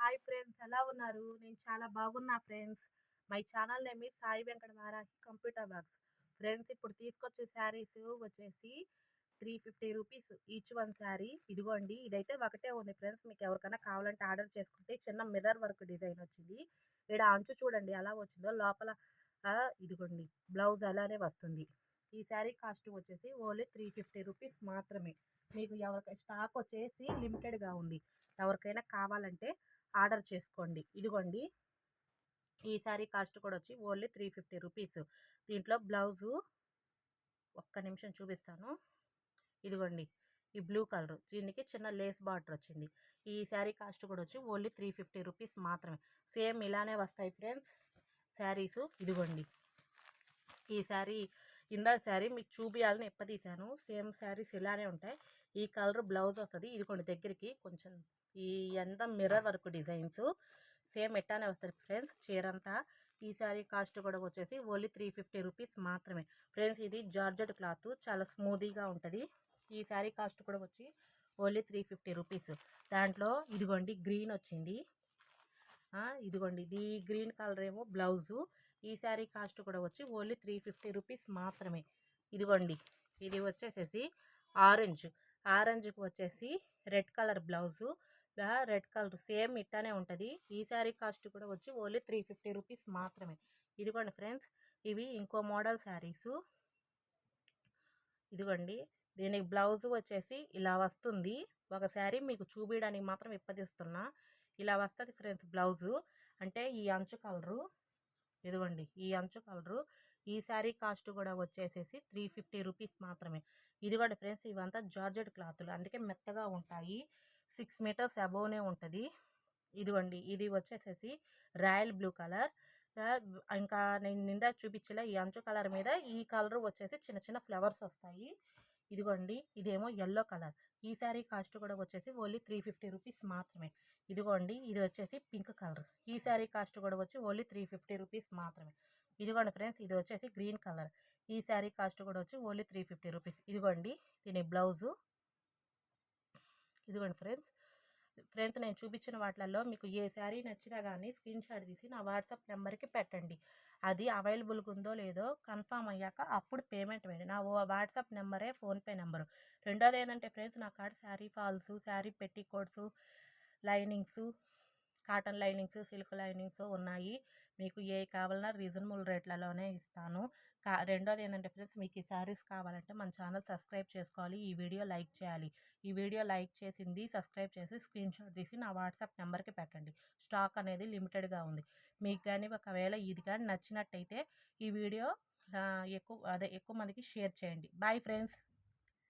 Hi friends, ఎలా ఉన్నారు? నేను చాలా బాగున్నా friends. My channel name is Sai Venkata Varahi computer works. Friends, ఇప్పుడు తీసుకొచ్చే శారీస్ వచ్చేసి 350 రూపీస్ ఈచ్ వన్ శారీ. ఇదిగోండి, ఇదైతే ఒకటే ఉంది ఫ్రెండ్స్. మీకు ఎవరికైనా కావాలంటే ఆర్డర్ చేసుకుంటే చిన్న మిర్రర్ వర్క్ డిజైన్ వచ్చింది. ఇక్కడ అంచు చూడండి ఎలా వచ్చిందో, లోపల ఇదిగోండి బ్లౌజ్ అలానే వస్తుంది. ఈ శారీ కాస్ట్ వచ్చేసి ఓన్లీ 350 రూపీస్ మాత్రమే. మీకు ఎవరికైనా స్టాక్ వచ్చేసి లిమిటెడ్గా ఉంది. ఎవరికైనా కావాలంటే ఆర్డర్ చేసుకోండి. ఇదిగోండి, ఈ శారీ కాస్ట్ కూడా వచ్చి ఓన్లీ 350 రూపీస్. దీంట్లో బ్లౌజు ఒక్క నిమిషం చూపిస్తాను. ఇదిగోండి, ఈ బ్లూ కలర్, దీనికి చిన్న లేస్ బార్డర్ వచ్చింది. ఈ శారీ కాస్ట్ కూడా వచ్చి ఓన్లీ 350 రూపీస్ మాత్రమే. సేమ్ ఇలానే వస్తాయి ఫ్రెండ్స్ శారీస్. ఇదిగోండి, ఈ శారీ శారీ మీకు చూపించాలని ఎప్పతీసాను. సేమ్ శారీస్ ఇలానే ఉంటాయి. ఈ కలర్ బ్లౌజ్ వస్తుంది. ఇదిగోండి, దగ్గరికి కొంచెం ఈ అంతా మిర్రర్ వర్క్ డిజైన్స్ సేమ్ ఎట్టానే వస్తుంది ఫ్రెండ్స్ చీరంతా. ఈ శారీ కాస్ట్ కూడా వచ్చేసి ఓన్లీ 350 రూపీస్ మాత్రమే. ఫ్రెండ్స్, ఇది జార్జెట్ క్లాత్, చాలా స్మూదీగా ఉంటుంది. ఈ శారీ కాస్ట్ కూడా వచ్చి ఓన్లీ 350 రూపీస్. దాంట్లో ఇదిగోండి గ్రీన్ వచ్చింది. ఇదిగోండి, ఇది గ్రీన్ కలర్ ఏమో బ్లౌజు. ఈ శారీ కాస్ట్ కూడా వచ్చి ఓన్లీ 350 రూపీస్ మాత్రమే. ఇదిగోండి, ఇది వచ్చేసేసి ఆరెంజ్కి వచ్చేసి red colour blouse, red colour same ఇట్టానే ఉంటుంది. ఈ శారీ కాస్ట్ కూడా వచ్చి ఓన్లీ 350 రూపీస్ మాత్రమే. ఇదిగోండి ఫ్రెండ్స్, ఇవి ఇంకో మోడల్ శారీసు. ఇదిగోండి, దీనికి బ్లౌజ్ వచ్చేసి ఇలా వస్తుంది. ఒక శారీ మీకు చూపించడానికి మాత్రం ఇప్పదిస్తున్నా. ఇలా వస్తుంది ఫ్రెండ్స్ బ్లౌజు. అంటే ఈ అంచు కలరు, ఇదిగోండి ఈ అంచు కలరు. ఈ శారీ కాస్ట్ కూడా వచ్చేసేసి 350 రూపీస్ మాత్రమే. ఇదిగోండి ఫ్రెండ్స్, ఇవంతా జార్జెట్ క్లాతులు, అందుకే మెత్తగా ఉంటాయి. 6 మీటర్స్ అబోవ్నే ఉంటుంది. ఇదిగోండి, ఇది వచ్చేసేసి రాయల్ బ్లూ కలర్. ఇంకా నేను నిందా చూపించలే, ఈ అంచు కలర్ మీద ఈ కలర్ వచ్చేసి చిన్న చిన్న ఫ్లవర్స్ వస్తాయి. ఇదిగోండి, ఇదేమో ఎల్లో కలర్. ఈ శారీ కాస్ట్ కూడా వచ్చేసి ఓన్లీ 350 రూపీస్ మాత్రమే. ఇదిగోండి, ఇది వచ్చేసి పింక్ కలర్. ఈ శారీ కాస్ట్ కూడా వచ్చి ఓన్లీ 350 రూపీస్ మాత్రమే. ఇదిగోండి ఫ్రెండ్స్, ఇది వచ్చేసి గ్రీన్ కలర్. ఈ శారీ కాస్ట్ కూడా వచ్చి ఓన్లీ 350 రూపీస్. ఇదిగోండి, దీని బ్లౌజు. ఇదిగోండి ఫ్రెండ్స్, నేను చూపించిన వాటిల్లో మీకు ఏ శారీ నచ్చినా కానీ స్క్రీన్ షాట్ తీసి నా వాట్సాప్ నెంబర్కి పెట్టండి. అది అవైలబుల్గా ఉందో లేదో కన్ఫామ్ అయ్యాక అప్పుడు పేమెంట్ వేయండి. నా వాట్సాప్ నెంబరే ఫోన్పే నెంబరు. రెండోది ఏంటంటే ఫ్రెండ్స్, నా కాడ sari falls, sari petticoats, linings, cotton linings, silk linings ఉన్నాయి. మీకు ఏ కావాలన్నా రీజనబుల్ రేట్లలోనే ఇస్తాను. రెండోది ఏంటంటే ఫ్రెండ్స్, మీకు ఈ శారీస్ కావాలంటే మన ఛానల్ సబ్స్క్రైబ్ చేసుకోవాలి. ఈ వీడియో లైక్ చేయాలి. ఈ వీడియో లైక్ చేసింది సబ్స్క్రైబ్ చేసి స్క్రీన్ షాట్ తీసి నా వాట్సాప్ నెంబర్కి పెట్టండి. స్టాక్ అనేది లిమిటెడ్గా ఉంది. మీకు కానీ ఒకవేళ ఇది కానీ నచ్చినట్టయితే ఈ వీడియో ఎక్కువ మందికి షేర్ చేయండి. Boy friends.